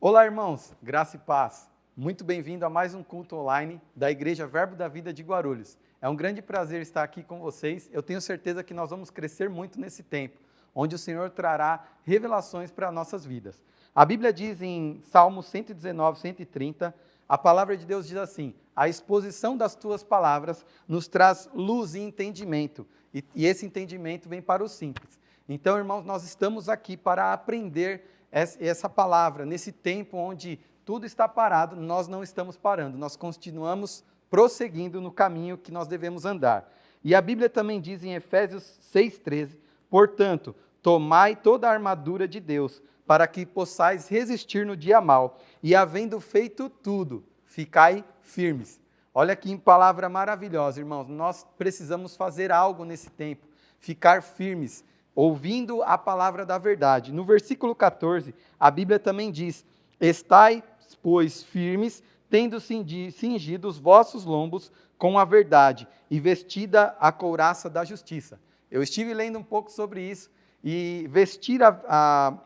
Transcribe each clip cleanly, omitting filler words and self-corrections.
Olá, irmãos, graça e paz. Muito bem-vindo a mais um culto online da Igreja Verbo da Vida de Guarulhos. É um grande prazer estar aqui com vocês. Eu tenho certeza que nós vamos crescer muito nesse tempo, onde o Senhor trará revelações para nossas vidas. A Bíblia diz em Salmos 119, 130, a palavra de Deus diz assim: a exposição das tuas palavras nos traz luz e entendimento, e esse entendimento vem para os simples. Então, irmãos, nós estamos aqui para aprender essa palavra, nesse tempo onde tudo está parado, nós não estamos parando, nós continuamos prosseguindo no caminho que nós devemos andar. E a Bíblia também diz em Efésios 6,13, portanto, tomai toda a armadura de Deus, para que possais resistir no dia mau, e havendo feito tudo, ficai firmes. Olha que palavra maravilhosa, irmãos, nós precisamos fazer algo nesse tempo, ficar firmes, ouvindo a palavra da verdade. No versículo 14, a Bíblia também diz: estai, pois, firmes, tendo cingido os vossos lombos com a verdade, e vestida a couraça da justiça. Eu estive lendo um pouco sobre isso, e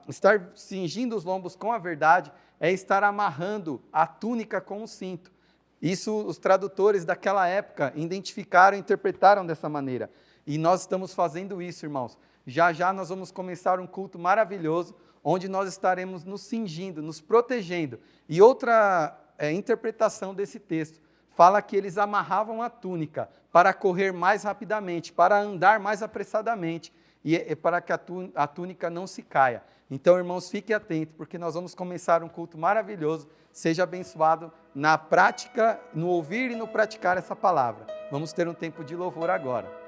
estar cingindo os lombos com a verdade é estar amarrando a túnica com o cinto. Isso os tradutores daquela época identificaram e interpretaram dessa maneira. E nós estamos fazendo isso, irmãos. Já já nós vamos começar um culto maravilhoso, onde nós estaremos nos cingindo, nos protegendo. E outra interpretação desse texto fala que eles amarravam a túnica para correr mais rapidamente, para andar mais apressadamente, e para que a túnica não se caia. Então, irmãos, fiquem atentos, porque nós vamos começar um culto maravilhoso. Seja abençoado na prática, no ouvir e no praticar essa palavra. Vamos ter um tempo de louvor agora.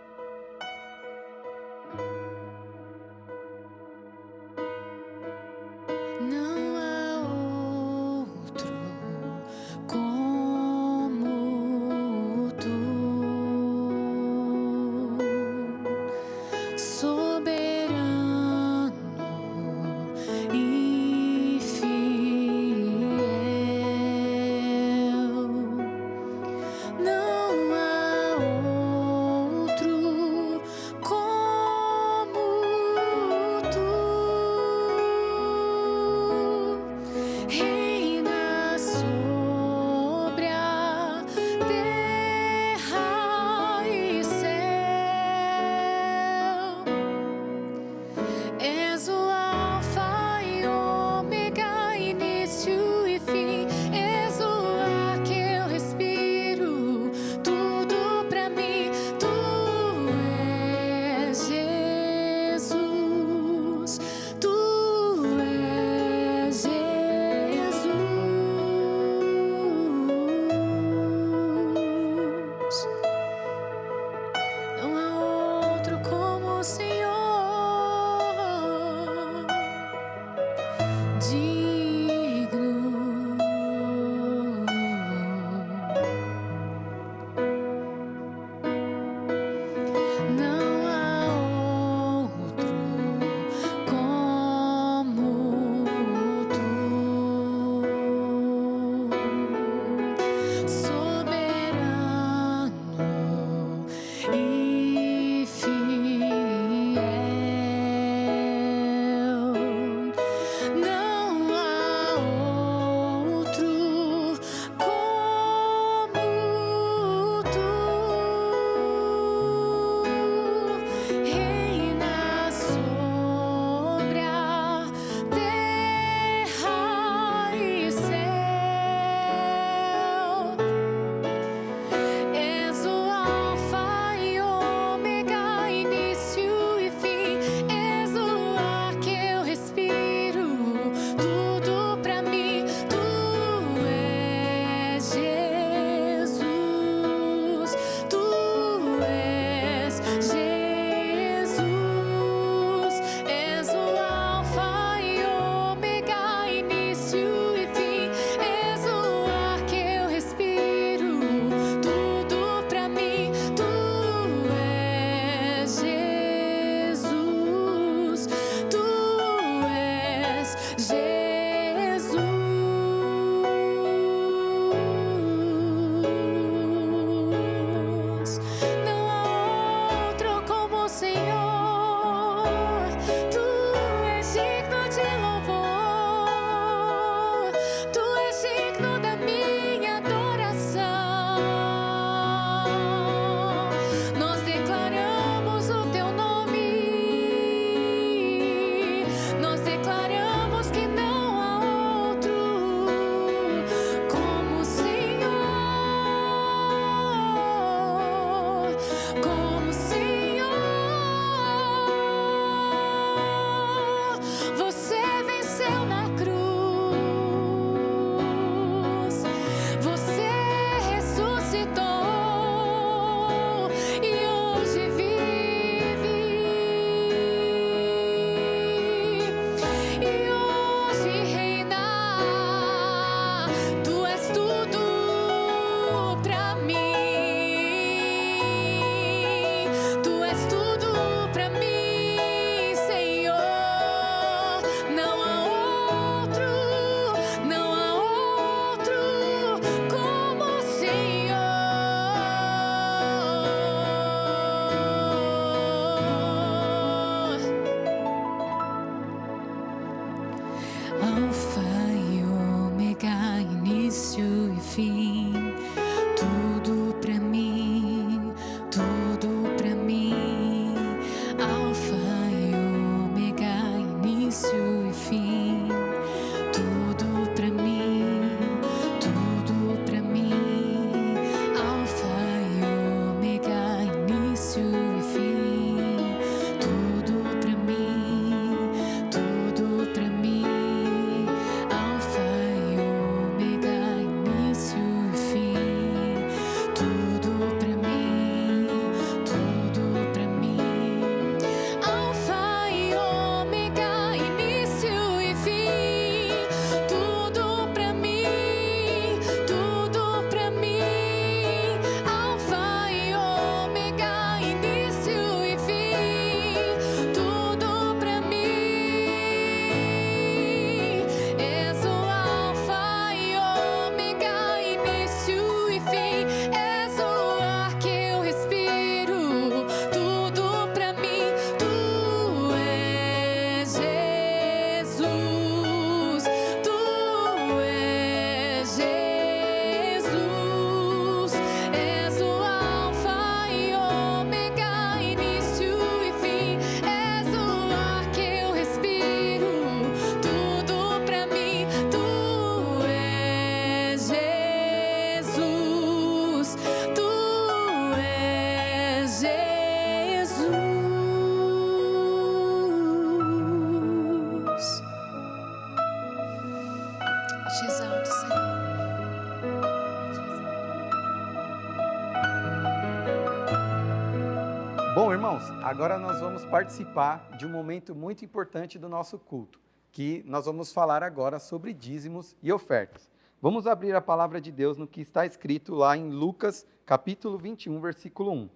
irmãos, agora nós vamos participar de um momento muito importante do nosso culto, que nós vamos falar agora sobre dízimos e ofertas. Vamos abrir a palavra de Deus no que está escrito lá em Lucas, capítulo 21, versículo 1.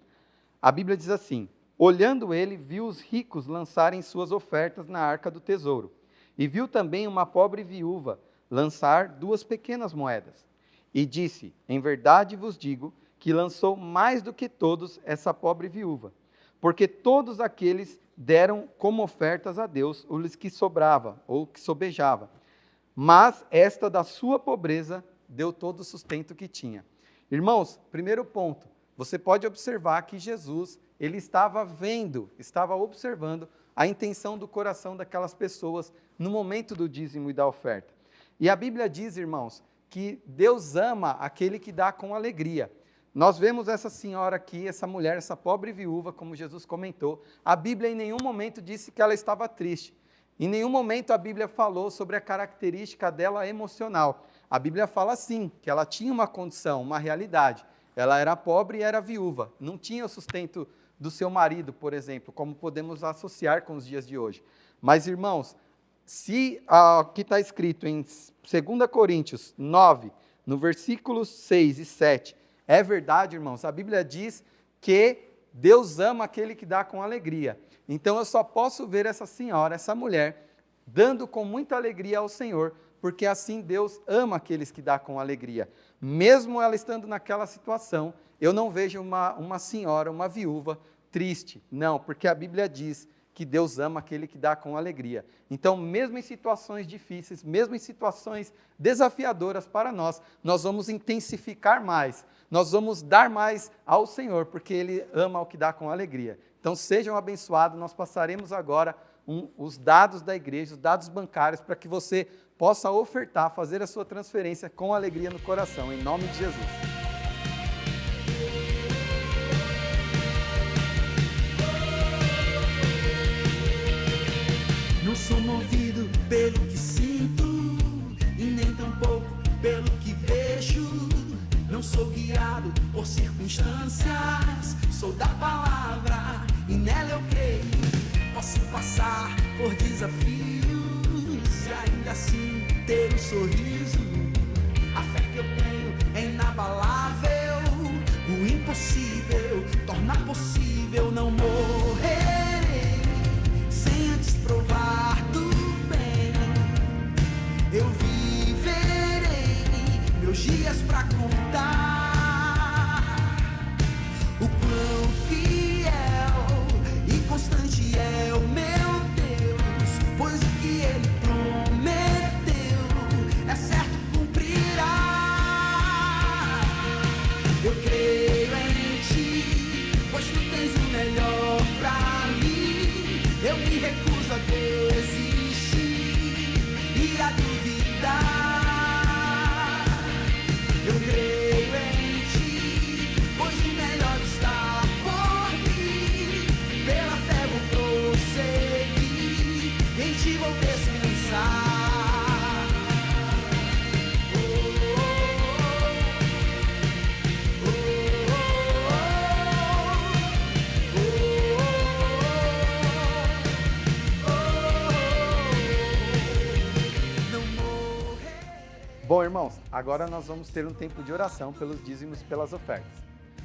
A Bíblia diz assim: olhando ele, viu os ricos lançarem suas ofertas na arca do tesouro, e viu também uma pobre viúva lançar 2 pequenas moedas. E disse: em verdade vos digo que lançou mais do que todos essa pobre viúva, porque todos aqueles deram como ofertas a Deus os que sobrava, ou que sobejava. Mas esta da sua pobreza deu todo o sustento que tinha. Irmãos, primeiro ponto, você pode observar que Jesus, ele estava observando a intenção do coração daquelas pessoas no momento do dízimo e da oferta. E a Bíblia diz, irmãos, que Deus ama aquele que dá com alegria. Nós vemos essa senhora aqui, essa mulher, essa pobre viúva, como Jesus comentou. A Bíblia em nenhum momento disse que ela estava triste. Em nenhum momento a Bíblia falou sobre a característica dela emocional. A Bíblia fala sim, que ela tinha uma condição, uma realidade. Ela era pobre e era viúva. Não tinha o sustento do seu marido, por exemplo, como podemos associar com os dias de hoje. Mas, irmãos, se aqui está escrito em 2 Coríntios 9, no versículos 6 e 7, é verdade, irmãos, a Bíblia diz que Deus ama aquele que dá com alegria. Então eu só posso ver essa senhora, essa mulher, dando com muita alegria ao Senhor, porque assim Deus ama aqueles que dá com alegria. Mesmo ela estando naquela situação, eu não vejo uma senhora, uma viúva triste. Não, porque a Bíblia diz que Deus ama aquele que dá com alegria. Então, mesmo em situações difíceis, mesmo em situações desafiadoras para nós vamos intensificar mais, nós vamos dar mais ao Senhor, porque Ele ama o que dá com alegria. Então, sejam abençoados, nós passaremos agora os dados da igreja, os dados bancários, para que você possa ofertar, fazer a sua transferência com alegria no coração, em nome de Jesus. Não sou movido pelo que sinto e nem tampouco pelo que vejo. Não sou guiado por circunstâncias, sou da palavra e nela eu creio. Posso passar por desafios e ainda assim ter um sorriso. A fé que eu tenho é inabalável, o impossível torna possível. Não morrerei sem antes provar do bem. Eu viverei meus dias pra contar o quão fiel e constante é o meu Deus, pois o que Ele prometeu é certo cumprirá. Eu creio em Ti, pois Tu tens o melhor pra mim. Eu me recuso a desistir e a duvidar. Eu creio em Ti, pois o melhor está por vir. Pela fé vou prosseguir, em Ti vou descansar. Bom, irmãos, agora nós vamos ter um tempo de oração pelos dízimos e pelas ofertas.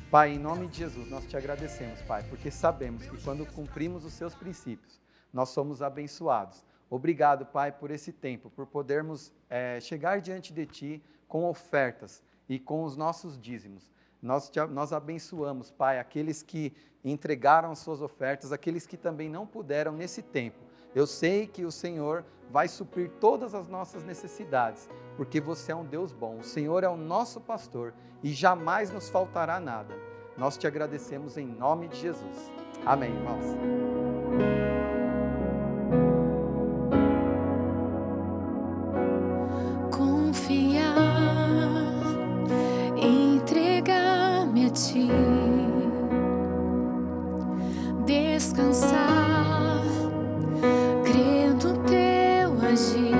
Pai, em nome de Jesus, nós te agradecemos, Pai, porque sabemos que quando cumprimos os seus princípios, nós somos abençoados. Obrigado, Pai, por esse tempo, por podermos chegar diante de Ti com ofertas e com os nossos dízimos. Nós abençoamos, Pai, aqueles que entregaram as suas ofertas, aqueles que também não puderam nesse tempo. Eu sei que o Senhor vai suprir todas as nossas necessidades, porque você é um Deus bom. O Senhor é o nosso pastor e jamais nos faltará nada. Nós te agradecemos em nome de Jesus. Amém, irmãos. Confiar, entregar-me a Ti, descansar, crer no Teu agir.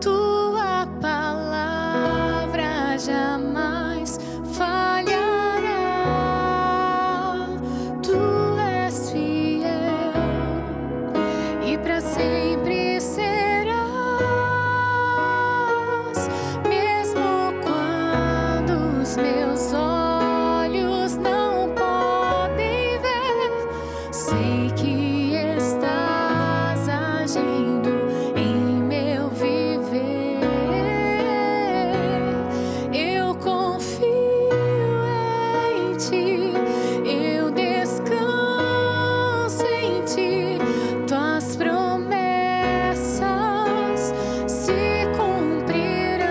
Tua palavra jamais falhará. Tu sei que estás agindo em meu viver. Eu confio em ti, eu descanso em ti. Tuas promessas se cumprirão.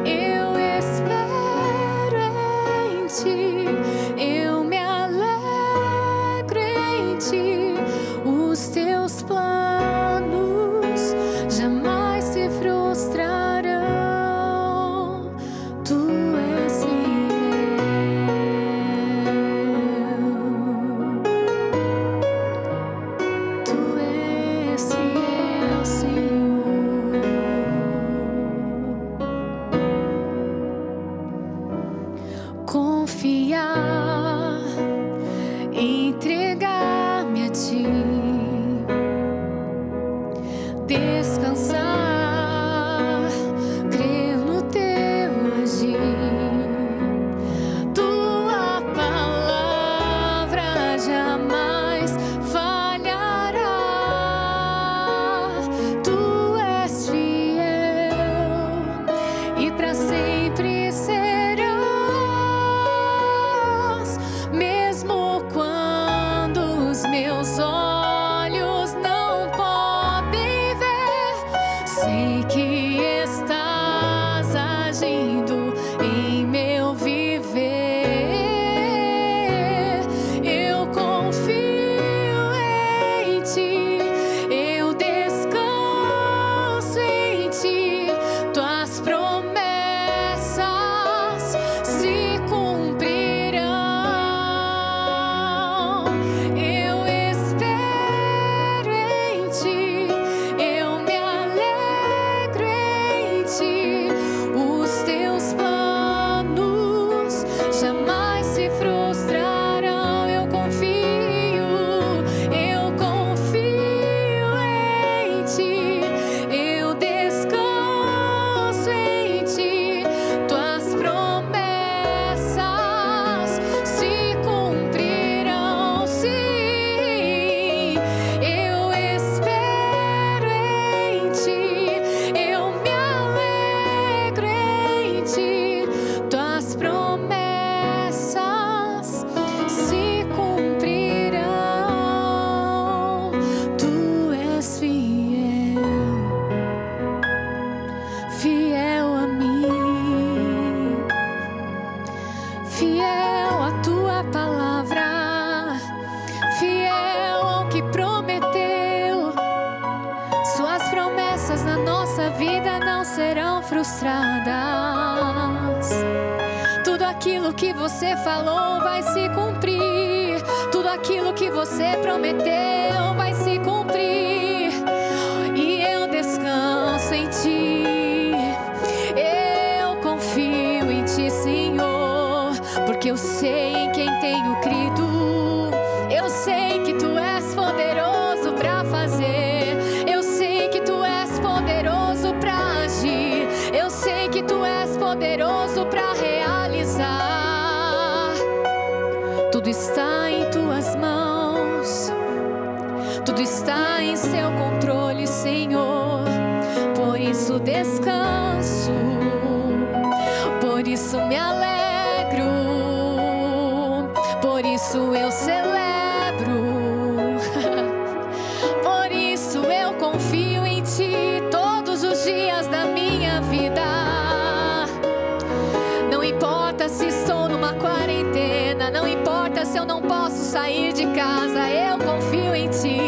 Eu espero em ti, eu me alegro em ti. Os teus planos jamais se frustrarão. Tu és fiel. Tu és fiel, Senhor. Confiar, entregar-me a ti, descansar, crer no teu agir. Tua palavra jamais falhará. Tu és fiel e para sempre serás, mesmo quando os meus olhos não podem ver. Sei que estás agindo em meu viver. Eu confio em ti, eu descanso em ti. Tuas promessas se cumprirão. Eu espero em ti, eu me alegro em ti. Os teus planos jamais se frustrarão. Eu confio em ti, eu descanso em ti. Tuas promessas se cumprirão. Sim, eu espero em ti, eu me alegro em ti. Tuas promessas se cumprirão. Tu és fiel, fiel a mim, fiel à tua palavra, fiel ao que prometeu. Suas promessas na nossa vida não serão frustradas. Tudo aquilo que você falou vai se cumprir. Tudo aquilo que você prometeu vai se cumprir. E eu descanso em ti, eu confio em ti, Senhor, porque eu sei em quem tenho crido. Eu sei que tu és poderoso para fazer. Eu sei que tu és poderoso para agir. Eu sei que tu és poderoso para realizar. Tudo está em tuas mãos, tudo está em seu controle, Senhor. Por isso descanso, por isso me alegro, por isso eu celebro. Por isso eu confio em ti todos os dias da minha vida. Não importa se estou numa quarentena, não importa se eu não posso sair de casa, eu confio em ti.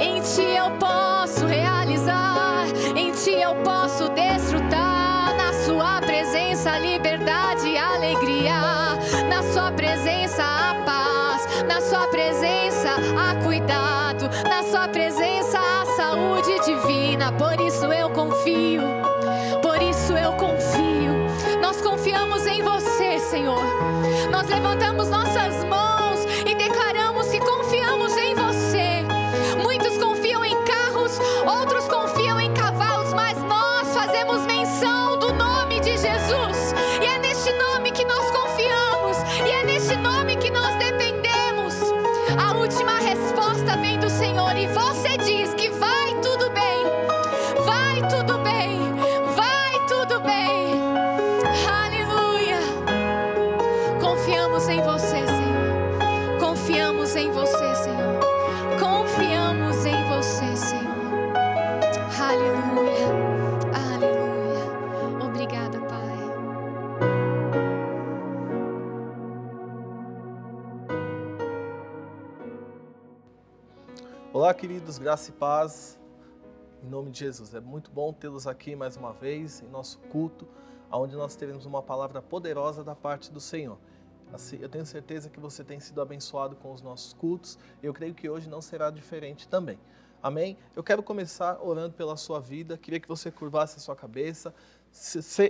Em ti eu posso realizar, em ti eu posso desfrutar. Na sua presença a liberdade e a alegria, na sua presença a paz, na sua presença a cuidado, na sua presença a saúde divina. Por isso eu confio, por isso eu confio. Nós confiamos em você, Senhor. Nós levantamos nossas mãos e declaramos que confiamos em você. Muitos confiam em carros, outros confiam em cavalos, mas nós fazemos menção do nome de Jesus. E é neste nome que nós confiamos, e é neste nome que última resposta vem do Senhor e você diz que vai tudo bem, vai tudo bem, vai tudo bem. Aleluia. Confiamos em você, Senhor. Confiamos em você, Senhor. Confiamos em você, Senhor. Aleluia. Aleluia. Obrigada, Pai. Olá, queridos, graça e paz, em nome de Jesus. É muito bom tê-los aqui mais uma vez em nosso culto, onde nós teremos uma palavra poderosa da parte do Senhor. Assim, eu tenho certeza que você tem sido abençoado com os nossos cultos, e eu creio que hoje não será diferente também. Amém? Eu quero começar orando pela sua vida, queria que você curvasse a sua cabeça,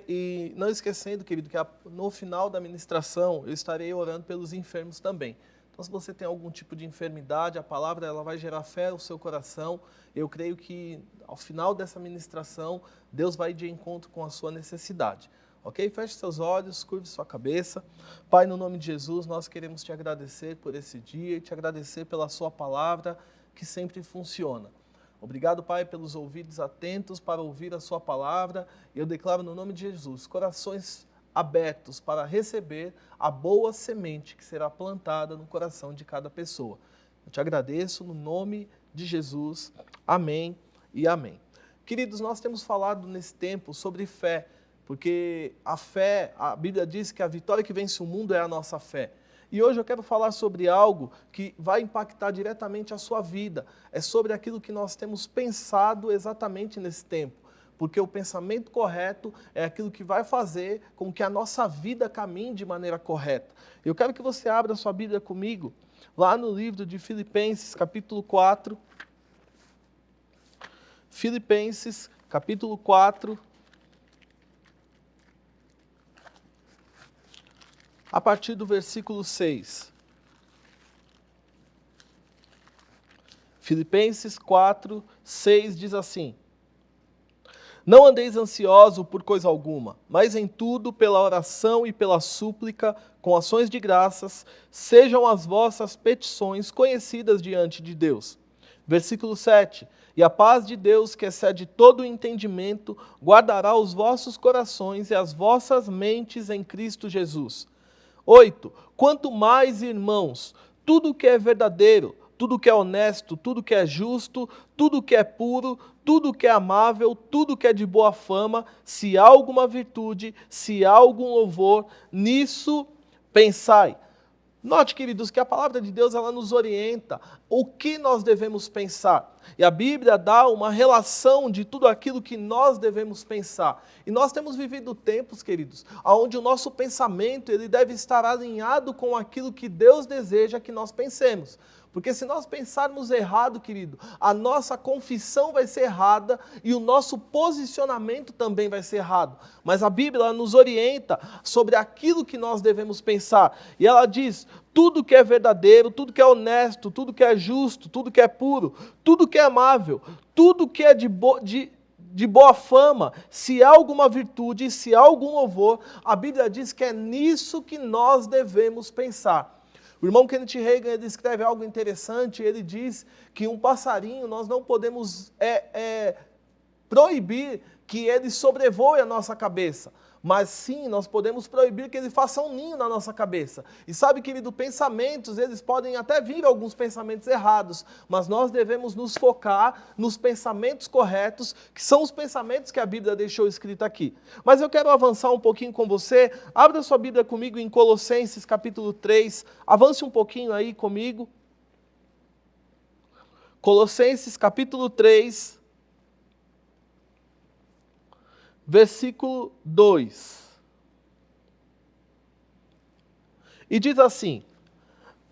e não esquecendo, querido, que no final da ministração eu estarei orando pelos enfermos também. Então, se você tem algum tipo de enfermidade, a palavra ela vai gerar fé no seu coração. Eu creio que ao final dessa ministração, Deus vai de encontro com a sua necessidade. Ok? Feche seus olhos, curve sua cabeça. Pai, no nome de Jesus, nós queremos te agradecer por esse dia e te agradecer pela sua palavra que sempre funciona. Obrigado, Pai, pelos ouvidos atentos para ouvir a sua palavra. E eu declaro no nome de Jesus, corações abertos para receber a boa semente que será plantada no coração de cada pessoa. Eu te agradeço no nome de Jesus. Amém e amém. Queridos, nós temos falado nesse tempo sobre fé, porque a fé, a Bíblia diz que a vitória que vence o mundo é a nossa fé. E hoje eu quero falar sobre algo que vai impactar diretamente a sua vida. É sobre aquilo que nós temos pensado exatamente nesse tempo. Porque o pensamento correto é aquilo que vai fazer com que a nossa vida caminhe de maneira correta. Eu quero que você abra a sua Bíblia comigo, lá no livro de Filipenses, capítulo 4. Filipenses, capítulo 4. A partir do versículo 6. Filipenses 4, 6 diz assim: Não andeis ansiosos por coisa alguma, mas em tudo, pela oração e pela súplica, com ações de graças, sejam as vossas petições conhecidas diante de Deus. Versículo 7. E a paz de Deus, que excede todo o entendimento, guardará os vossos corações e as vossas mentes em Cristo Jesus. 8. Quanto mais, irmãos, tudo que é verdadeiro, tudo que é honesto, tudo que é justo, tudo que é puro, tudo que é amável, tudo que é de boa fama, se há alguma virtude, se há algum louvor, nisso pensai. Note, queridos, que a palavra de Deus ela nos orienta o que nós devemos pensar. E a Bíblia dá uma relação de tudo aquilo que nós devemos pensar. E nós temos vivido tempos, queridos, onde o nosso pensamento ele deve estar alinhado com aquilo que Deus deseja que nós pensemos. Porque se nós pensarmos errado, querido, a nossa confissão vai ser errada e o nosso posicionamento também vai ser errado. Mas a Bíblia ela nos orienta sobre aquilo que nós devemos pensar. E ela diz, tudo que é verdadeiro, tudo que é honesto, tudo que é justo, tudo que é puro, tudo que é amável, tudo que é de boa fama, se há alguma virtude, se há algum louvor, a Bíblia diz que é nisso que nós devemos pensar. O irmão Kenneth Hagin ele escreve algo interessante, ele diz que um passarinho nós não podemos proibir que ele sobrevoe a nossa cabeça, mas sim nós podemos proibir que ele faça um ninho na nossa cabeça. E sabe, querido, pensamentos, eles podem até vir alguns pensamentos errados, mas nós devemos nos focar nos pensamentos corretos, que são os pensamentos que a Bíblia deixou escrito aqui. Mas eu quero avançar um pouquinho com você. Abra sua Bíblia comigo em Colossenses capítulo 3, avance um pouquinho aí comigo. Colossenses capítulo 3, versículo 2. E diz assim: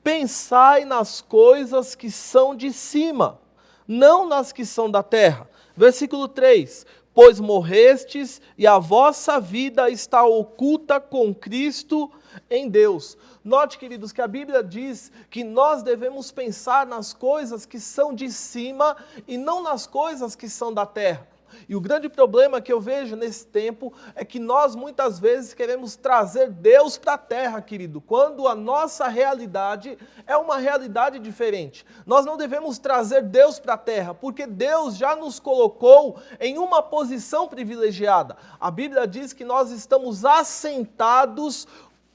pensai nas coisas que são de cima, não nas que são da terra. Versículo 3. Pois morrestes e a vossa vida está oculta com Cristo em Deus. Note, queridos, que a Bíblia diz que nós devemos pensar nas coisas que são de cima e não nas coisas que são da terra. E o grande problema que eu vejo nesse tempo é que nós muitas vezes queremos trazer Deus para a terra, querido, quando a nossa realidade é uma realidade diferente. Nós não devemos trazer Deus para a terra, porque Deus já nos colocou em uma posição privilegiada. A Bíblia diz que nós estamos assentados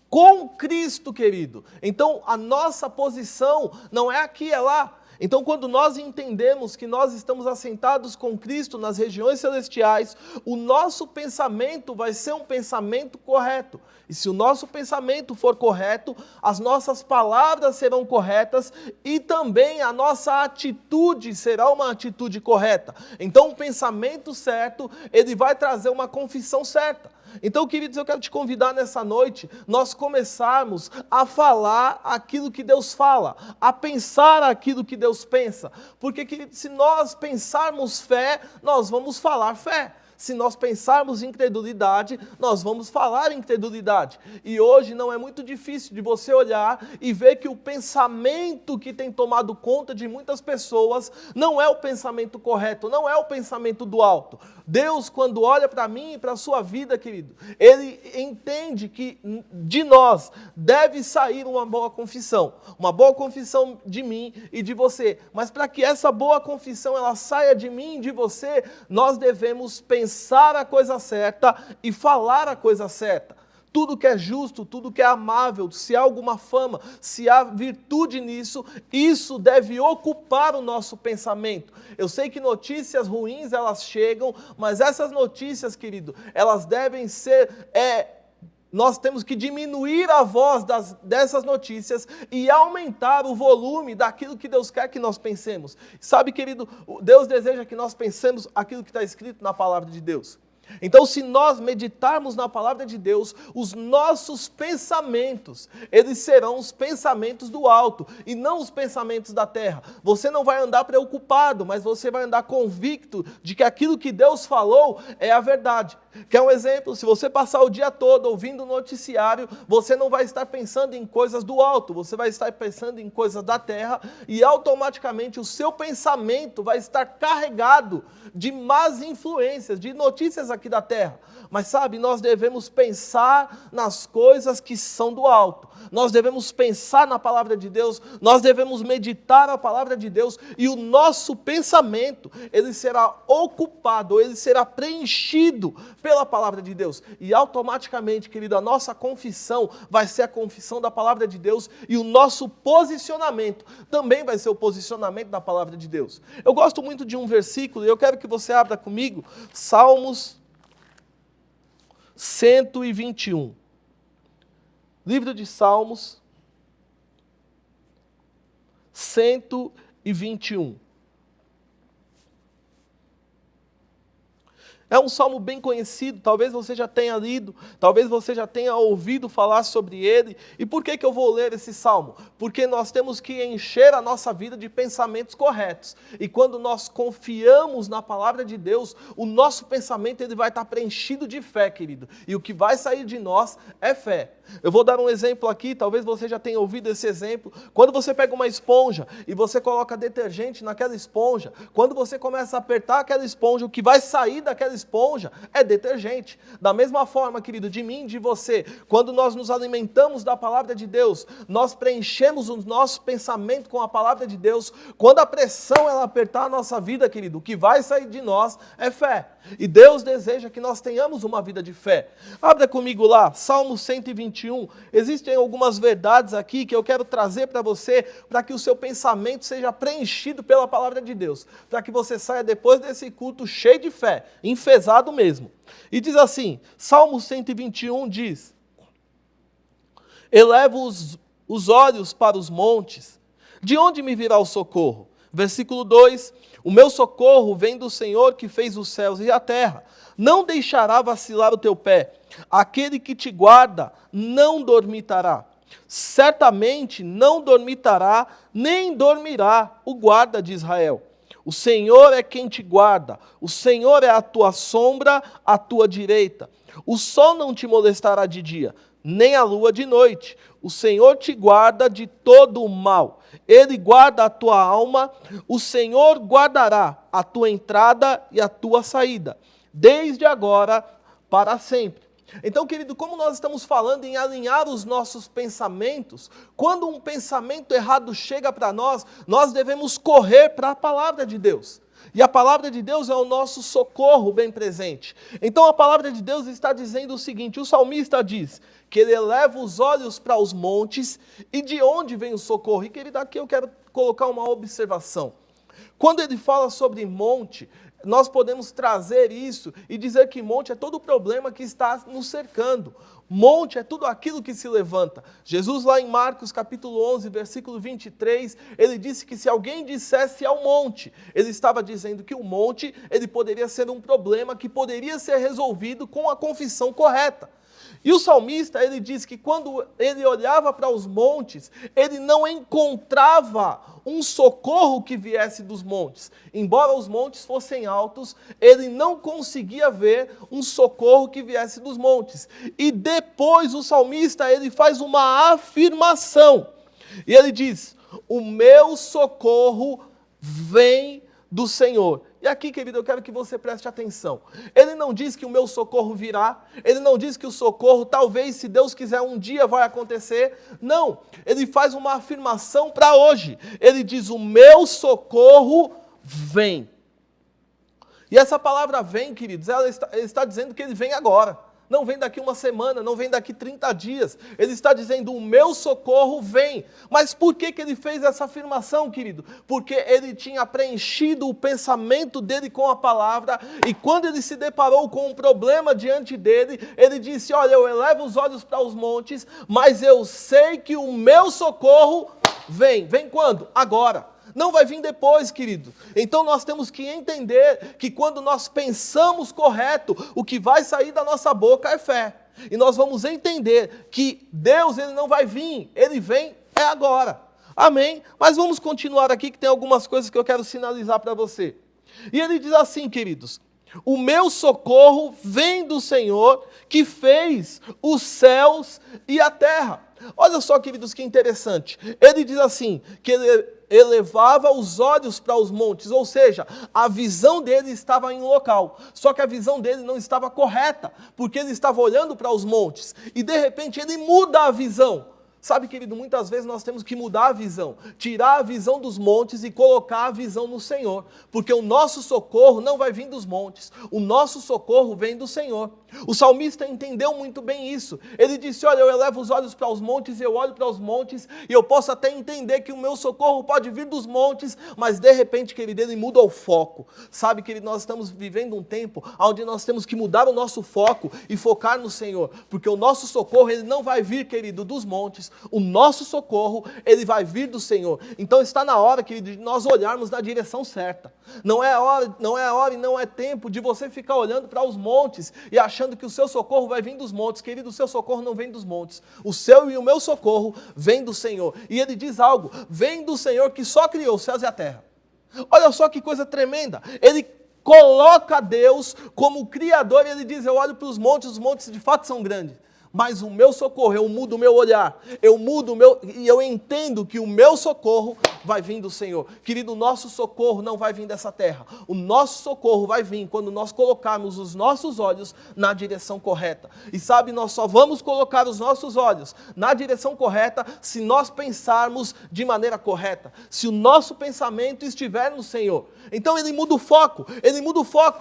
com Cristo, querido. Então, a nossa posição não é aqui, é lá. Então, quando nós entendemos que nós estamos assentados com Cristo nas regiões celestiais, o nosso pensamento vai ser um pensamento correto. E se o nosso pensamento for correto, as nossas palavras serão corretas e também a nossa atitude será uma atitude correta. Então, o pensamento certo, ele vai trazer uma confissão certa. Então, queridos, eu quero te convidar nessa noite, nós começarmos a falar aquilo que Deus fala, a pensar aquilo que Deus pensa. Porque, queridos, se nós pensarmos fé, nós vamos falar fé. Se nós pensarmos incredulidade, nós vamos falar incredulidade. E hoje não é muito difícil de você olhar e ver que o pensamento que tem tomado conta de muitas pessoas não é o pensamento correto, não é o pensamento do alto. Deus, quando olha para mim e para a sua vida, querido, Ele entende que de nós deve sair uma boa confissão de mim e de você. Mas para que essa boa confissão ela saia de mim e de você, nós devemos pensar a coisa certa e falar a coisa certa. Tudo que é justo, tudo que é amável, se há alguma fama, se há virtude nisso, isso deve ocupar o nosso pensamento. Eu sei que notícias ruins elas chegam, mas essas notícias, querido, elas devem ser... Nós temos que diminuir a voz dessas notícias e aumentar o volume daquilo que Deus quer que nós pensemos. Sabe, querido, Deus deseja que nós pensemos aquilo que está escrito na palavra de Deus. Então, se nós meditarmos na palavra de Deus, os nossos pensamentos, eles serão os pensamentos do alto e não os pensamentos da terra. Você não vai andar preocupado, mas você vai andar convicto de que aquilo que Deus falou é a verdade. Quer um exemplo? Se você passar o dia todo ouvindo o noticiário, você não vai estar pensando em coisas do alto, você vai estar pensando em coisas da terra e automaticamente o seu pensamento vai estar carregado de más influências, de notícias aqui da terra. Mas sabe, nós devemos pensar nas coisas que são do alto. Nós devemos pensar na palavra de Deus, nós devemos meditar a palavra de Deus e o nosso pensamento, ele será ocupado, ele será preenchido pela palavra de Deus. E automaticamente, querido, a nossa confissão vai ser a confissão da palavra de Deus e o nosso posicionamento também vai ser o posicionamento da palavra de Deus. Eu gosto muito de um versículo e eu quero que você abra comigo, Salmos 121. Livro de Salmos 121. É um salmo bem conhecido, talvez você já tenha lido, talvez você já tenha ouvido falar sobre ele. E por que eu vou ler esse salmo? Porque nós temos que encher a nossa vida de pensamentos corretos. E quando nós confiamos na palavra de Deus, o nosso pensamento ele vai estar preenchido de fé, querido. E o que vai sair de nós é fé. Eu vou dar um exemplo aqui, talvez você já tenha ouvido esse exemplo. Quando você pega uma esponja e você coloca detergente naquela esponja, quando você começa a apertar aquela esponja, o que vai sair daquela esponja é detergente. Da mesma forma, querido, de mim e de você, quando nós nos alimentamos da palavra de Deus, nós preenchemos o nosso pensamento com a palavra de Deus, quando a pressão ela apertar a nossa vida, querido, o que vai sair de nós é fé. E Deus deseja que nós tenhamos uma vida de fé. Abra comigo lá, Salmo 121. Existem algumas verdades aqui que eu quero trazer para você, para que o seu pensamento seja preenchido pela palavra de Deus, para que você saia depois desse culto cheio de fé, enfesado mesmo. E diz assim, Salmo 121 diz: elevo os olhos para os montes, de onde me virá o socorro? Versículo 2, o meu socorro vem do Senhor que fez os céus e a terra. Não deixará vacilar o teu pé. Aquele que te guarda não dormitará. Certamente não dormitará, nem dormirá o guarda de Israel. O Senhor é quem te guarda. O Senhor é a tua sombra, à tua direita. O sol não te molestará de dia, nem a lua de noite. O Senhor te guarda de todo o mal. Ele guarda a tua alma. O Senhor guardará a tua entrada e a tua saída, desde agora para sempre. Então, querido, como nós estamos falando em alinhar os nossos pensamentos, quando um pensamento errado chega para nós, nós devemos correr para a palavra de Deus. E a palavra de Deus é o nosso socorro bem presente. Então a palavra de Deus está dizendo o seguinte, o salmista diz que ele eleva os olhos para os montes e de onde vem o socorro? E querido, aqui eu quero colocar uma observação. Quando ele fala sobre monte, nós podemos trazer isso e dizer que monte é todo o problema que está nos cercando. Monte é tudo aquilo que se levanta. Jesus lá em Marcos capítulo 11, versículo 23, ele disse que se alguém dissesse ao monte, ele estava dizendo que o monte, ele poderia ser um problema que poderia ser resolvido com a confissão correta. E o salmista, ele diz que quando ele olhava para os montes, ele não encontrava um socorro que viesse dos montes. Embora os montes fossem altos, ele não conseguia ver um socorro que viesse dos montes. E depois o salmista, ele faz uma afirmação. E ele diz, o meu socorro vem do Senhor. E aqui, querido, eu quero que você preste atenção. Ele não diz que o meu socorro virá, ele não diz que o socorro, talvez, se Deus quiser, um dia vai acontecer. Não, ele faz uma afirmação para hoje. Ele diz, o meu socorro vem. E essa palavra vem, queridos, ela está dizendo que ele vem agora. Não vem daqui uma semana, não vem daqui 30 dias. Ele está dizendo, o meu socorro vem. Mas por que ele fez essa afirmação, querido? Porque ele tinha preenchido o pensamento dele com a palavra, e quando ele se deparou com um problema diante dele, ele disse, olha, eu elevo os olhos para os montes, mas eu sei que o meu socorro vem. Vem quando? Agora. Não vai vir depois, querido. Então nós temos que entender que quando nós pensamos correto, o que vai sair da nossa boca é fé. E nós vamos entender que Deus, ele não vai vir, ele vem é agora. Amém? Mas vamos continuar aqui que tem algumas coisas que eu quero sinalizar para você. E ele diz assim, queridos, o meu socorro vem do Senhor que fez os céus e a terra. Olha só, queridos, que interessante. Ele diz assim, que ele elevava os olhos para os montes, ou seja, a visão dele estava em um local, só que a visão dele não estava correta, porque ele estava olhando para os montes, e de repente ele muda a visão. Sabe, querido, muitas vezes nós temos que mudar a visão, tirar a visão dos montes e colocar a visão no Senhor, porque o nosso socorro não vai vir dos montes, o nosso socorro vem do Senhor. O salmista entendeu muito bem isso. Ele disse, olha, eu elevo os olhos para os montes, eu olho para os montes, e eu posso até entender que o meu socorro pode vir dos montes, mas de repente, querido, ele muda o foco. Sabe, querido, nós estamos vivendo um tempo onde nós temos que mudar o nosso foco e focar no Senhor, porque o nosso socorro, ele não vai vir, querido, dos montes, o nosso socorro, ele vai vir do Senhor. Então está na hora, querido, de nós olharmos na direção certa. Não é hora e não é tempo de você ficar olhando para os montes e achando que o seu socorro vai vir dos montes. Querido, o seu socorro não vem dos montes. O seu e o meu socorro vem do Senhor. E ele diz algo, vem do Senhor que só criou os céus e a terra. Olha só que coisa tremenda. Ele coloca Deus como Criador e ele diz, eu olho para os montes de fato são grandes. Mas o meu socorro, eu mudo o meu olhar, e eu entendo que o meu socorro vai vir do Senhor. Querido, o nosso socorro não vai vir dessa terra. O nosso socorro vai vir quando nós colocarmos os nossos olhos na direção correta. E sabe, nós só vamos colocar os nossos olhos na direção correta se nós pensarmos de maneira correta. Se o nosso pensamento estiver no Senhor. Então ele muda o foco,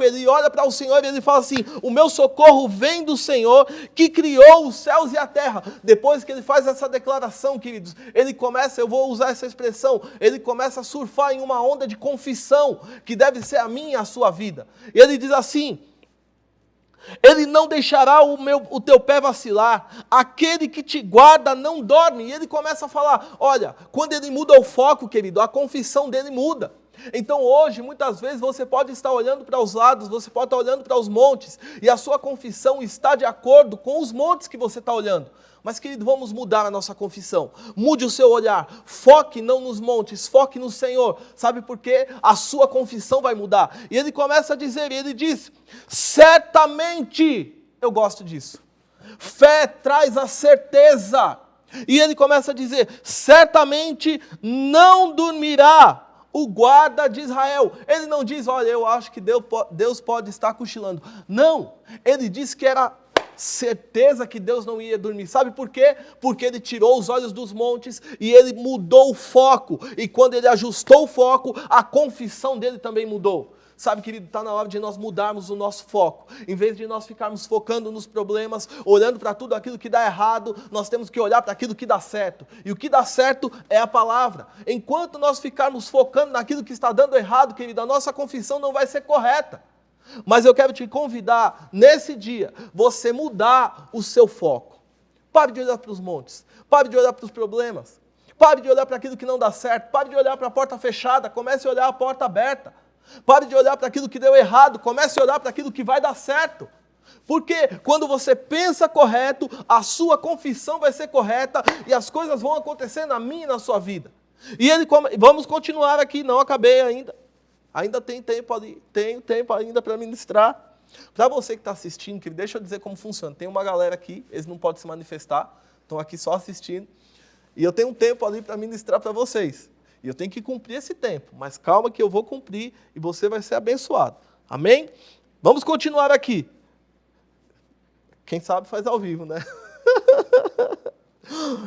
ele olha para o Senhor e ele fala assim, o meu socorro vem do Senhor que criou os céus e a terra. Depois que ele faz essa declaração, queridos, ele começa, eu vou usar essa expressão, ele começa a surfar em uma onda de confissão, que deve ser a minha e a sua vida. E ele diz assim, ele não deixará o teu pé vacilar, aquele que te guarda não dorme. E ele começa a falar, olha, quando ele muda o foco, querido, a confissão dele muda. Então hoje, muitas vezes, você pode estar olhando para os lados, você pode estar olhando para os montes, e a sua confissão está de acordo com os montes que você está olhando. Mas, querido, vamos mudar a nossa confissão. Mude o seu olhar, foque não nos montes, foque no Senhor. Sabe por quê? A sua confissão vai mudar. E ele começa a dizer, e ele diz, certamente, eu gosto disso. Fé traz a certeza. E ele começa a dizer, certamente não dormirá o guarda de Israel. Ele não diz, olha, eu acho que Deus pode estar cochilando. Não, ele diz que era certeza que Deus não ia dormir. Sabe por quê? Porque ele tirou os olhos dos montes e ele mudou o foco. E quando ele ajustou o foco, a confissão dele também mudou. Sabe, querido, está na hora de nós mudarmos o nosso foco. Em vez de nós ficarmos focando nos problemas, olhando para tudo aquilo que dá errado, nós temos que olhar para aquilo que dá certo. E o que dá certo é a palavra. Enquanto nós ficarmos focando naquilo que está dando errado, querido, a nossa confissão não vai ser correta. Mas eu quero te convidar, nesse dia, você mudar o seu foco. Pare de olhar para os montes. Pare de olhar para os problemas. Pare de olhar para aquilo que não dá certo. Pare de olhar para a porta fechada. Comece a olhar a porta aberta. Pare de olhar para aquilo que deu errado, comece a olhar para aquilo que vai dar certo. Porque quando você pensa correto, a sua confissão vai ser correta e as coisas vão acontecer na minha e na sua vida. E vamos continuar aqui, não acabei ainda. Ainda tem tempo ali, tenho tempo ainda para ministrar. Para você que está assistindo, querido, deixa eu dizer como funciona. Tem uma galera aqui, eles não podem se manifestar, estão aqui só assistindo. E eu tenho um tempo ali para ministrar para vocês. E eu tenho que cumprir esse tempo, mas calma que eu vou cumprir e você vai ser abençoado. Amém? Vamos continuar aqui. Quem sabe faz ao vivo, né?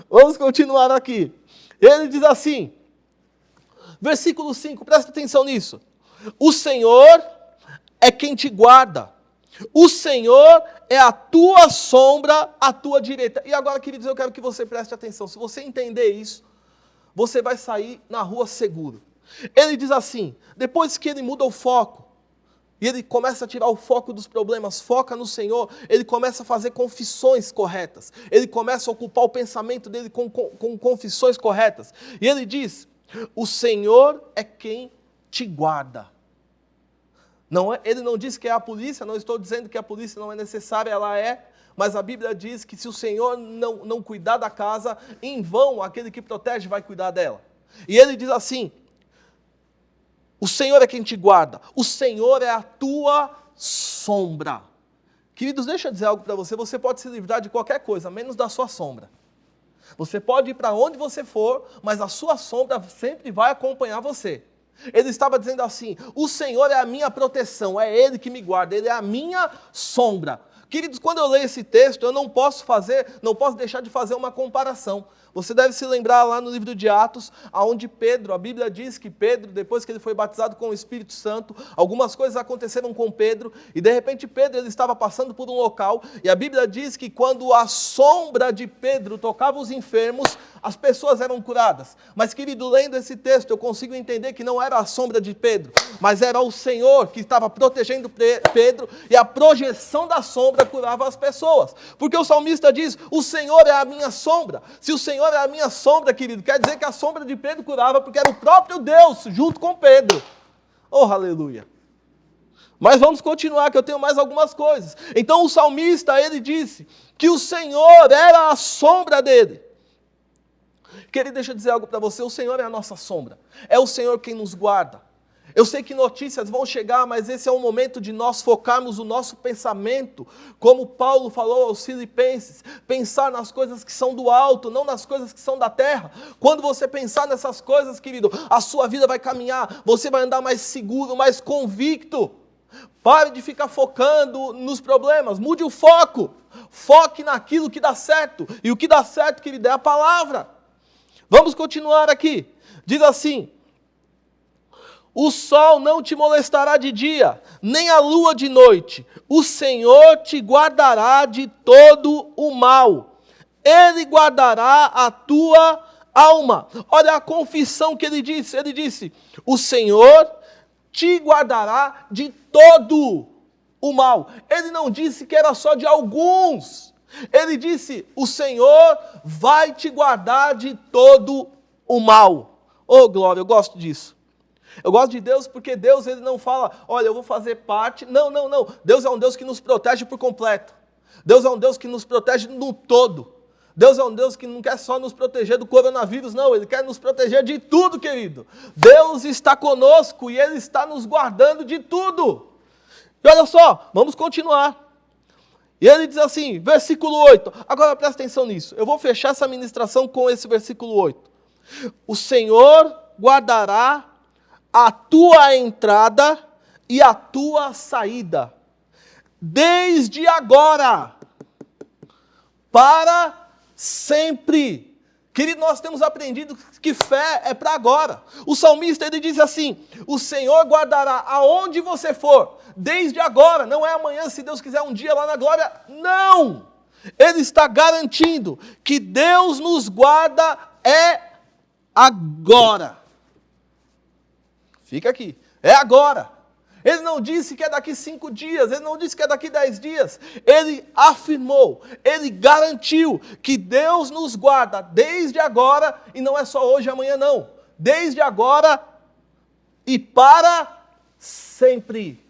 Vamos continuar aqui. Ele diz assim, versículo 5, presta atenção nisso. O Senhor é quem te guarda. O Senhor é a tua sombra, a tua direita. E agora, queridos, eu quero que você preste atenção. Se você entender isso, você vai sair na rua seguro. Ele diz assim, depois que ele muda o foco, e ele começa a tirar o foco dos problemas, foca no Senhor, ele começa a fazer confissões corretas. Ele começa a ocupar o pensamento dele com confissões corretas. E ele diz, o Senhor é quem te guarda. Ele não diz que é a polícia, não estou dizendo que a polícia não é necessária, ela é. Mas a Bíblia diz que se o Senhor não cuidar da casa, em vão aquele que protege vai cuidar dela. E ele diz assim, o Senhor é quem te guarda, o Senhor é a tua sombra. Queridos, deixa eu dizer algo para você, você pode se livrar de qualquer coisa, menos da sua sombra. Você pode ir para onde você for, mas a sua sombra sempre vai acompanhar você. Ele estava dizendo assim, o Senhor é a minha proteção, é Ele que me guarda, Ele é a minha sombra. Queridos, quando eu leio esse texto, eu não posso deixar de fazer uma comparação. Você deve se lembrar lá no livro de Atos, onde Pedro, a Bíblia diz que Pedro, depois que ele foi batizado com o Espírito Santo, algumas coisas aconteceram com Pedro, e de repente Pedro ele estava passando por um local, e a Bíblia diz que quando a sombra de Pedro tocava os enfermos, as pessoas eram curadas. Mas, querido, lendo esse texto, eu consigo entender que não era a sombra de Pedro, mas era o Senhor que estava protegendo Pedro, e a projeção da sombra curava as pessoas. Porque o salmista diz, o Senhor é a minha sombra. Se o Senhor é a minha sombra, querido, quer dizer que a sombra de Pedro curava, porque era o próprio Deus junto com Pedro. Oh, aleluia. Mas vamos continuar, que eu tenho mais algumas coisas. Então o salmista, ele disse que o Senhor era a sombra dele. Querido, deixa eu dizer algo para você, o Senhor é a nossa sombra. É o Senhor quem nos guarda. Eu sei que notícias vão chegar, mas esse é o momento de nós focarmos o nosso pensamento, como Paulo falou aos Filipenses, pensar nas coisas que são do alto, não nas coisas que são da terra. Quando você pensar nessas coisas, querido, a sua vida vai caminhar, você vai andar mais seguro, mais convicto. Pare de ficar focando nos problemas, mude o foco, foque naquilo que dá certo, e o que dá certo, querido, é a palavra. Vamos continuar aqui, diz assim, o sol não te molestará de dia, nem a lua de noite. O Senhor te guardará de todo o mal. Ele guardará a tua alma. Olha a confissão que ele disse. Ele disse, o Senhor te guardará de todo o mal. Ele não disse que era só de alguns. Ele disse, o Senhor vai te guardar de todo o mal. Oh, glória, eu gosto disso. Eu gosto de Deus porque Deus ele não fala, olha, eu vou fazer parte. Não. Deus é um Deus que nos protege por completo. Deus é um Deus que nos protege no todo. Deus é um Deus que não quer só nos proteger do coronavírus, não. Ele quer nos proteger de tudo, querido. Deus está conosco e Ele está nos guardando de tudo. E olha só, vamos continuar. E ele diz assim, versículo 8. Agora presta atenção nisso. Eu vou fechar essa ministração com esse versículo 8. O Senhor guardará a tua entrada e a tua saída, desde agora, para sempre. Querido, nós temos aprendido que fé é para agora. O salmista, ele diz assim, o Senhor guardará aonde você for, desde agora, não é amanhã, se Deus quiser um dia lá na glória, não! Ele está garantindo que Deus nos guarda agora. Fica aqui, é agora. Ele não disse que é daqui 5 dias, ele não disse que é daqui 10 dias. Ele afirmou, ele garantiu que Deus nos guarda desde agora, e não é só hoje e amanhã não. Desde agora e para sempre.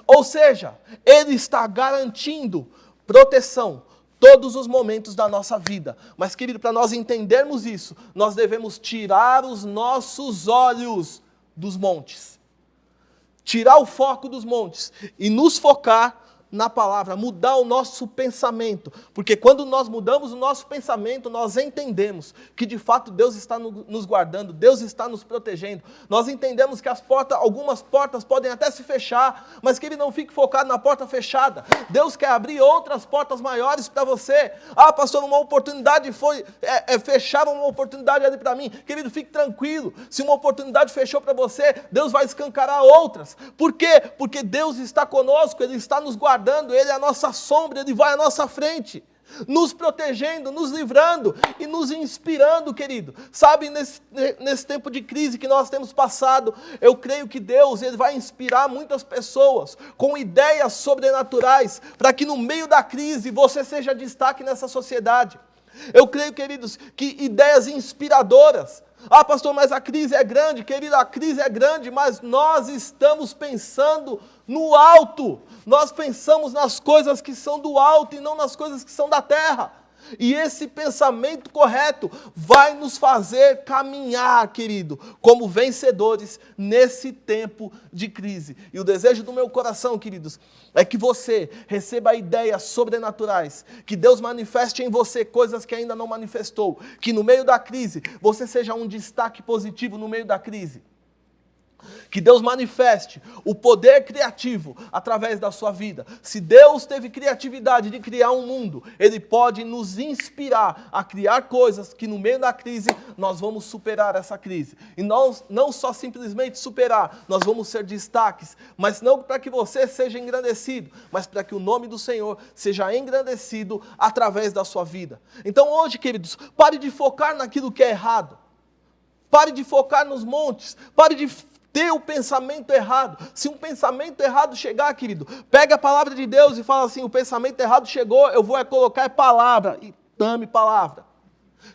Ou seja, ele está garantindo proteção todos os momentos da nossa vida. Mas, querido, para nós entendermos isso, nós devemos tirar os nossos olhos dos montes. Tirar o foco dos montes e nos focar na palavra, mudar o nosso pensamento, porque quando nós mudamos o nosso pensamento, nós entendemos que de fato Deus está nos guardando, Deus está nos protegendo, nós entendemos que algumas portas podem até se fechar, mas que Ele não fique focado na porta fechada. Deus quer abrir outras portas maiores para você. Ah, pastor, uma oportunidade fecharam uma oportunidade ali para mim. Querido, fique tranquilo, se uma oportunidade fechou para você, Deus vai escancarar outras. Por quê? Porque Deus está conosco, Ele está nos guardando, Ele é a nossa sombra, Ele vai à nossa frente, nos protegendo, nos livrando e nos inspirando, querido. Sabe, nesse tempo de crise que nós temos passado, eu creio que Deus, Ele vai inspirar muitas pessoas com ideias sobrenaturais, para que no meio da crise você seja destaque nessa sociedade. Eu creio, queridos, que ideias inspiradoras. Ah, pastor, mas a crise é grande. Querido, a crise é grande, mas nós estamos pensando no alto. Nós pensamos nas coisas que são do alto e não nas coisas que são da terra. E esse pensamento correto vai nos fazer caminhar, querido, como vencedores nesse tempo de crise. E o desejo do meu coração, queridos, é que você receba ideias sobrenaturais, que Deus manifeste em você coisas que ainda não manifestou, que no meio da crise você seja um destaque positivo no meio da crise. Que Deus manifeste o poder criativo através da sua vida. Se Deus teve criatividade de criar um mundo, Ele pode nos inspirar a criar coisas que no meio da crise nós vamos superar essa crise. E nós não só simplesmente superar, nós vamos ser destaques, mas não para que você seja engrandecido, mas para que o nome do Senhor seja engrandecido através da sua vida. Então hoje, queridos, pare de focar naquilo que é errado. Pare de focar nos montes, pare de ter o pensamento errado. Se um pensamento errado chegar, querido, pega a palavra de Deus e fala assim, o pensamento errado chegou, eu vou colocar palavra, e tame palavra.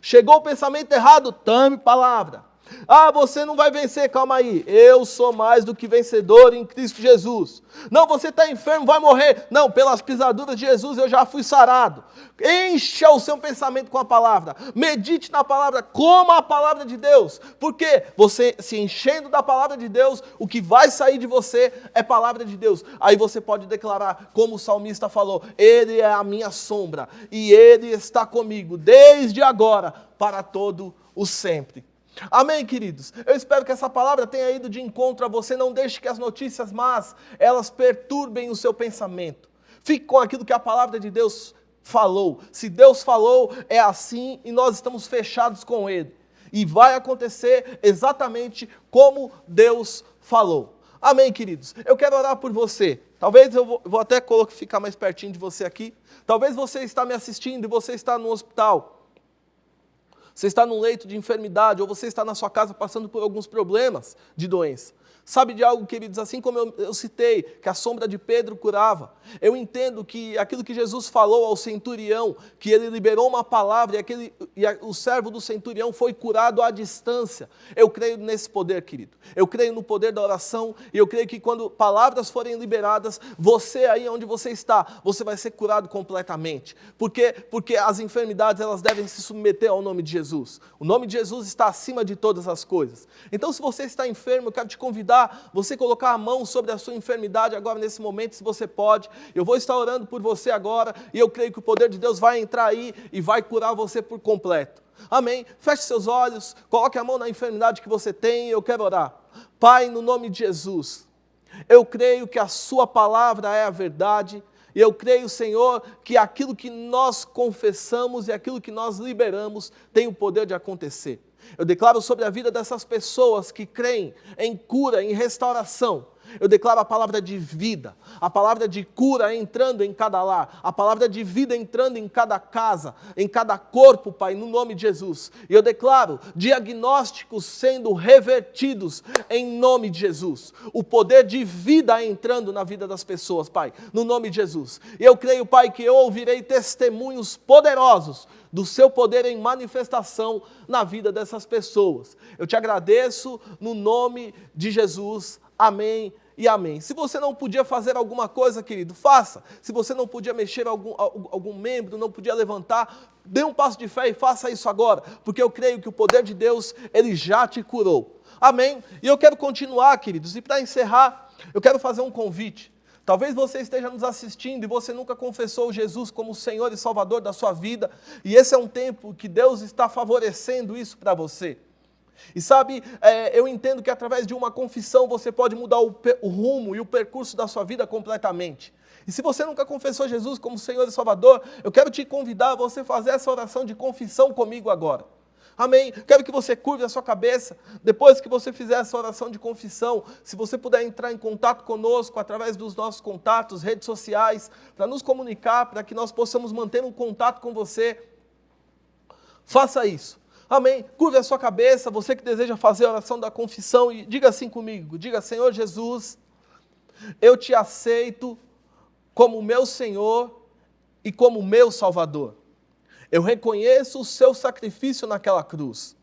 Chegou o pensamento errado, tame palavra. Ah, você não vai vencer, calma aí. Eu sou mais do que vencedor em Cristo Jesus. Não, você está enfermo, vai morrer. Não, pelas pisaduras de Jesus eu já fui sarado. Encha o seu pensamento com a palavra. Medite na palavra, coma a palavra de Deus. Porque você se enchendo da palavra de Deus, o que vai sair de você é palavra de Deus. Aí você pode declarar, como o salmista falou, Ele é a minha sombra e Ele está comigo desde agora para todo o sempre. Amém, queridos? Eu espero que essa palavra tenha ido de encontro a você. Não deixe que as notícias más, elas perturbem o seu pensamento. Fique com aquilo que a palavra de Deus falou. Se Deus falou, é assim e nós estamos fechados com Ele. E vai acontecer exatamente como Deus falou. Amém, queridos? Eu quero orar por você. Talvez eu vou até ficar mais pertinho de você aqui. Talvez você está me assistindo e você está no hospital. Você está num leito de enfermidade, ou você está na sua casa passando por alguns problemas de doença. Sabe de algo, queridos, assim como eu citei, que a sombra de Pedro curava. Eu entendo que aquilo que Jesus falou ao centurião, que ele liberou uma palavra e o servo do centurião foi curado à distância. Eu creio nesse poder, querido. Eu creio no poder da oração e eu creio que quando palavras forem liberadas, você aí onde você está, você vai ser curado completamente. Porque as enfermidades, elas devem se submeter ao nome de Jesus. O nome de Jesus está acima de todas as coisas. Então, se você está enfermo, eu quero te convidar, você colocar a mão sobre a sua enfermidade agora, nesse momento, se você pode. Eu vou estar orando por você agora, e eu creio que o poder de Deus vai entrar aí e vai curar você por completo. Amém? Feche seus olhos, coloque a mão na enfermidade que você tem, e eu quero orar. Pai, no nome de Jesus, eu creio que a sua palavra é a verdade. E eu creio, Senhor, que aquilo que nós confessamos e aquilo que nós liberamos tem o poder de acontecer. Eu declaro sobre a vida dessas pessoas que creem em cura, em restauração. Eu declaro a palavra de vida, a palavra de cura entrando em cada lar, a palavra de vida entrando em cada casa, em cada corpo, Pai, no nome de Jesus. E eu declaro diagnósticos sendo revertidos em nome de Jesus. O poder de vida entrando na vida das pessoas, Pai, no nome de Jesus. E eu creio, Pai, que eu ouvirei testemunhos poderosos do seu poder em manifestação na vida dessas pessoas. Eu te agradeço no nome de Jesus. Amém e amém. Se você não podia fazer alguma coisa, querido, faça. Se você não podia mexer algum membro, não podia levantar, dê um passo de fé e faça isso agora, porque eu creio que o poder de Deus, ele já te curou. Amém? E eu quero continuar, queridos, e para encerrar, eu quero fazer um convite. Talvez você esteja nos assistindo e você nunca confessou Jesus como Senhor e Salvador da sua vida, e esse é um tempo que Deus está favorecendo isso para você. E sabe, eu entendo que através de uma confissão você pode mudar o rumo e o percurso da sua vida completamente. E se você nunca confessou Jesus como Senhor e Salvador, eu quero te convidar a você fazer essa oração de confissão comigo agora. Amém? Quero que você curve a sua cabeça. Depois que você fizer essa oração de confissão, se você puder entrar em contato conosco através dos nossos contatos, redes sociais, para nos comunicar, para que nós possamos manter um contato com você, faça isso. Amém? Curve a sua cabeça, você que deseja fazer a oração da confissão, e diga assim comigo, diga: Senhor Jesus, eu te aceito como meu Senhor e como meu Salvador. Eu reconheço o seu sacrifício naquela cruz.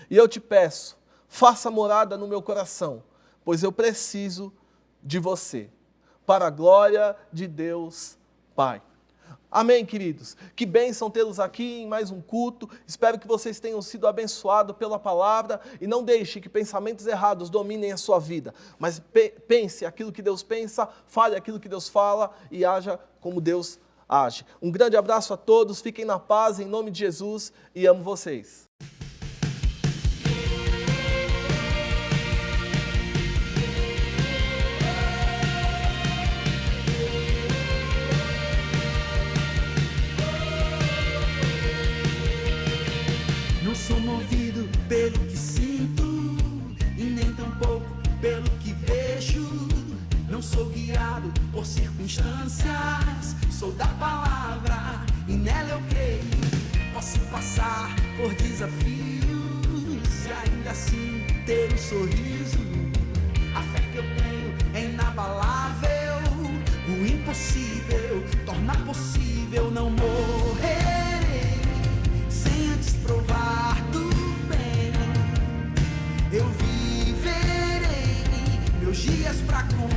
E eu te peço, faça morada no meu coração, pois eu preciso de você, para a glória de Deus Pai. Amém, queridos? Que bênção tê-los aqui em mais um culto. Espero que vocês tenham sido abençoados pela palavra e não deixe que pensamentos errados dominem a sua vida. Mas pense aquilo que Deus pensa, fale aquilo que Deus fala e haja como Deus age. Um grande abraço a todos, fiquem na paz em nome de Jesus e amo vocês. Sou movido pelo que sinto e nem tampouco pelo que vejo. Não sou guiado por circunstâncias, sou da palavra e nela eu creio. Posso passar por desafios e ainda assim ter um sorriso. A fé que eu tenho é inabalável, o impossível torna possível. Não morrerei sem antes provar do bem. Eu viverei meus dias pra cumprir